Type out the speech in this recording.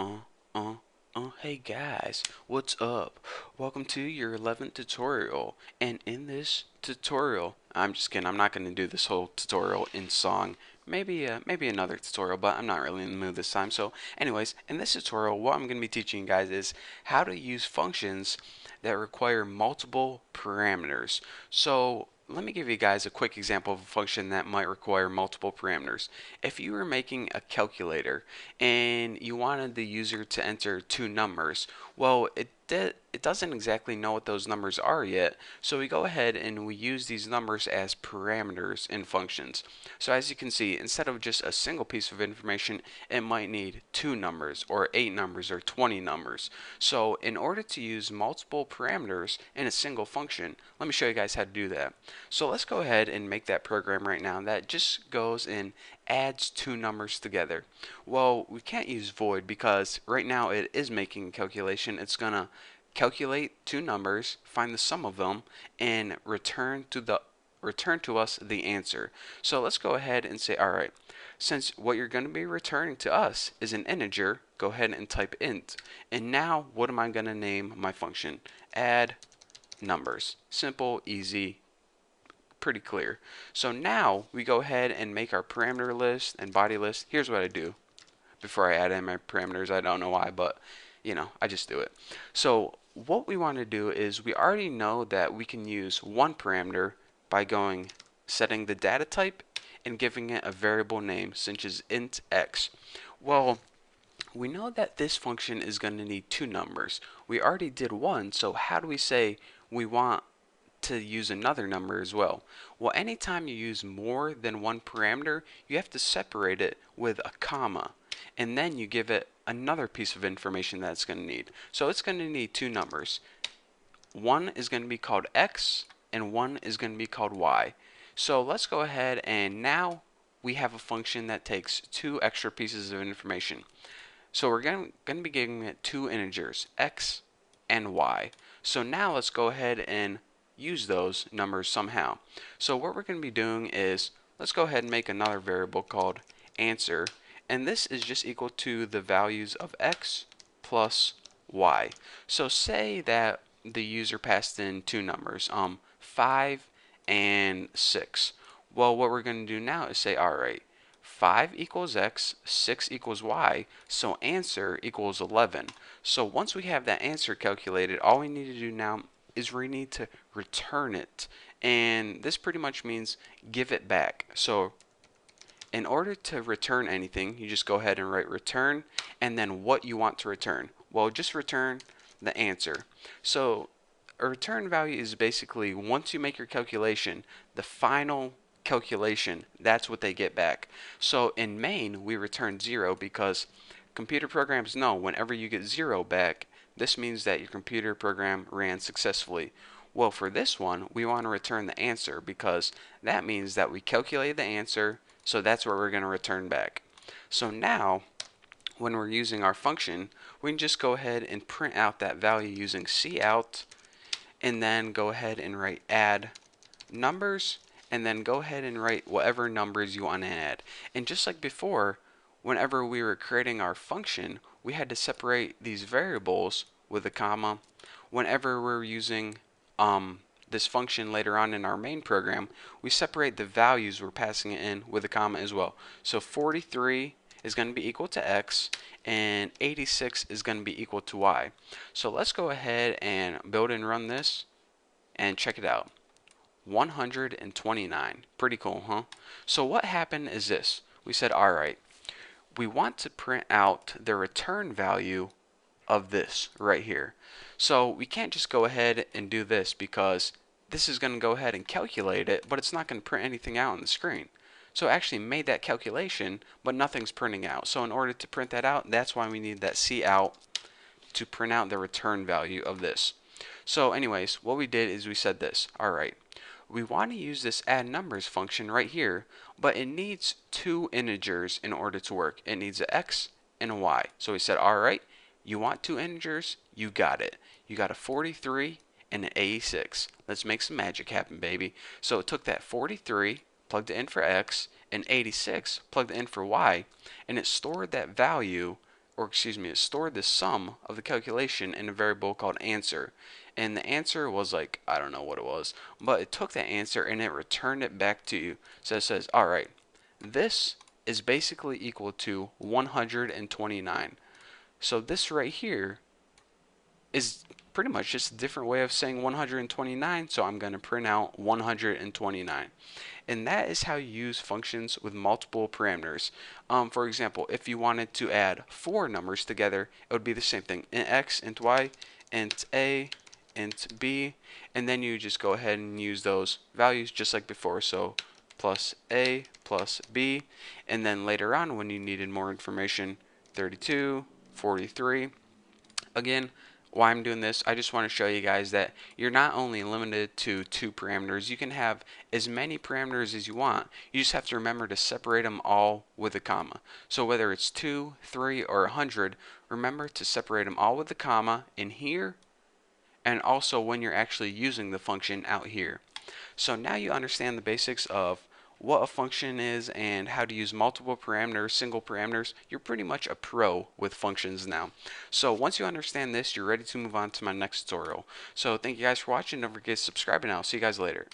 Uh, hey guys, what's up? Welcome to your 11th tutorial. And in this tutorial, I'm just kidding, I'm not going to do this whole tutorial in song. Maybe another tutorial, but I'm not really in the mood this time. So, anyways, in this tutorial, what I'm going to be teaching you guys is how to use functions that require multiple parameters. So, let me give you guys a quick example of a function that might require multiple parameters. If you were making a calculator and you wanted the user to enter two numbers, well, it doesn't exactly know what those numbers are yet, so we go ahead and we use these numbers as parameters in functions. So as you can see, instead of just a single piece of information, it might need two numbers or 8 numbers or 20 numbers. So in order to use multiple parameters in a single function, let me show you guys how to do that. So let's go ahead and make that program right now that just goes and adds two numbers together. Well, we can't use void because right now it is making a calculation. It's going to calculate two numbers, find the sum of them, and return to us the answer. So let's go ahead and say, all right, since what you're going to be returning to us is an integer, go ahead and type int. And now what am I going to name my function? Add numbers. Simple, easy, pretty clear. So now we go ahead and make our parameter list and body list. Here's what I do before I add in my parameters. I don't know why, but I just do it. So what we want to do is we already know that we can use one parameter by setting the data type and giving it a variable name such as int x. Well, we know that this function is going to need two numbers. We already did one, so how do we say we want to use another number as well? Well, anytime you use more than one parameter, you have to separate it with a comma, and then you give it another piece of information that it's going to need. So it's going to need two numbers. One is going to be called x, and one is going to be called y. So let's go ahead and now we have a function that takes two extra pieces of information. So we're going to be giving it two integers, x and y. So now let's go ahead and use those numbers somehow. So what we're going to be doing is, let's go ahead and make another variable called answer, and this is just equal to the values of x plus y. So say that the user passed in two numbers, 5 and 6. Well, what we're going to do now is say, alright, 5 equals x, 6 equals y, so answer equals 11. So once we have that answer calculated, all we need to do now is we need to return it. And this pretty much means give it back. So in order to return anything, you just go ahead and write return and then what you want to return. Well, just return the answer. So a return value is basically, once you make your calculation, the final calculation, that's what they get back. So in main, we return 0 because computer programs know whenever you get 0 back, this means that your computer program ran successfully. Well, for this one, we want to return the answer because that means that we calculated the answer, so that's what we're going to return back. So now, when we're using our function, we can just go ahead and print out that value using cout, and then go ahead and write add numbers, and then go ahead and write whatever numbers you want to add. And just like before, whenever we were creating our function, we had to separate these variables with a comma. Whenever we're using this function later on in our main program, we separate the values we're passing it in with a comma as well. So 43 is going to be equal to x, and 86 is going to be equal to y. So let's go ahead and build and run this and check it out. 129. Pretty cool, huh? So what happened is this. We said, alright, we want to print out the return value of this right here. So we can't just go ahead and do this because this is going to go ahead and calculate it, but it's not going to print anything out on the screen. So it actually made that calculation, but nothing's printing out. So in order to print that out, that's why we need that cout to print out the return value of this. So anyways, what we did is we said this. Alright, we want to use this add numbers function right here, but it needs two integers in order to work. It needs an x and a y. So we said, alright, you want two integers? You got it. You got a 43 and an 86. Let's make some magic happen, baby. So it took that 43, plugged it in for x, and 86, plugged it in for y, and it stored that value or excuse me, it stored the sum of the calculation in a variable called answer. And the answer was like, I don't know what it was, but it took that answer and it returned it back to you. So it says, all right, this is basically equal to 129. So this right here is pretty much just a different way of saying 129, so I'm going to print out 129. And that is how you use functions with multiple parameters. For example, if you wanted to add four numbers together, it would be the same thing: int x, int y, int a, int b, and then you just go ahead and use those values just like before. So plus a plus b, and then later on when you needed more information, 32, 43. Again, why I'm doing this, I just want to show you guys that you're not only limited to two parameters, you can have as many parameters as you want. You just have to remember to separate them all with a comma. So whether it's 2, 3, or 100, remember to separate them all with a comma in here, and also when you're actually using the function out here. So now you understand the basics of what a function is and how to use multiple parameters, single parameters. You're pretty much a pro with functions now. So once you understand this, you're ready to move on to my next tutorial. So thank you guys for watching. Don't forget to subscribe, and I'll see you guys later.